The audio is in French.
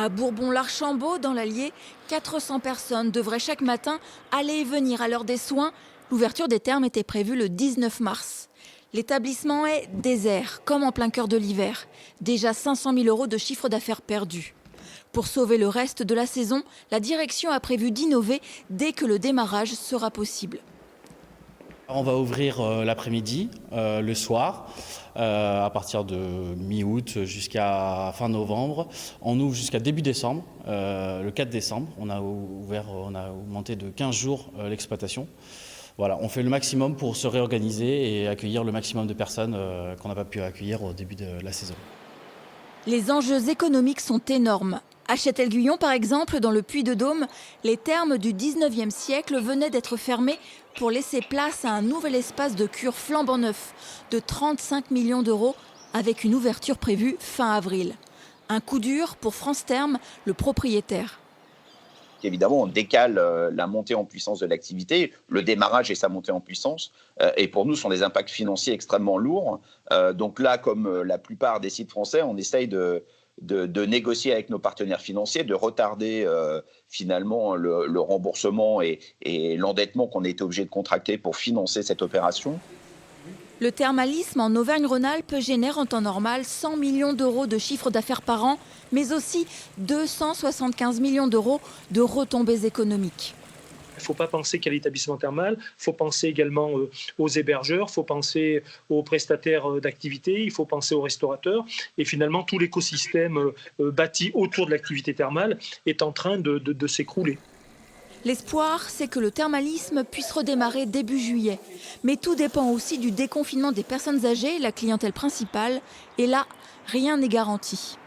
À Bourbon-l'Archambault, dans l'Allier, 400 personnes devraient chaque matin aller et venir à l'heure des soins. L'ouverture des thermes était prévue le 19 mars. L'établissement est désert, comme en plein cœur de l'hiver. Déjà 500 000 € de chiffre d'affaires perdu. Pour sauver le reste de la saison, la direction a prévu d'innover dès que le démarrage sera possible. On va ouvrir l'après-midi, le soir, à partir de mi-août jusqu'à fin novembre. On ouvre jusqu'à début décembre, le 4 décembre. On a augmenté de 15 jours l'exploitation. Voilà, on fait le maximum pour se réorganiser et accueillir le maximum de personnes qu'on n'a pas pu accueillir au début de la saison. Les enjeux économiques sont énormes. À Châtel-Guyon, par exemple, dans le Puy-de-Dôme, les thermes du 19e siècle venaient d'être fermés pour laisser place à un nouvel espace de cure flambant neuf de 35 millions d'euros avec une ouverture prévue fin avril. Un coup dur pour France Thermes, le propriétaire. Évidemment, on décale la montée en puissance de l'activité, le démarrage et sa montée en puissance. Et pour nous, ce sont des impacts financiers extrêmement lourds. Donc là, comme la plupart des sites français, on essaye de négocier avec nos partenaires financiers, de retarder finalement le remboursement et l'endettement qu'on a été obligé de contracter pour financer cette opération. Le thermalisme en Auvergne-Rhône-Alpes génère en temps normal 100 millions d'euros de chiffre d'affaires par an, mais aussi 275 millions d'euros de retombées économiques. Il ne faut pas penser qu'à l'établissement thermal, il faut penser également aux hébergeurs, il faut penser aux prestataires d'activité, il faut penser aux restaurateurs. Et finalement, tout l'écosystème bâti autour de l'activité thermale est en train de s'écrouler. L'espoir, c'est que le thermalisme puisse redémarrer début juillet. Mais tout dépend aussi du déconfinement des personnes âgées, la clientèle principale. Et là, rien n'est garanti.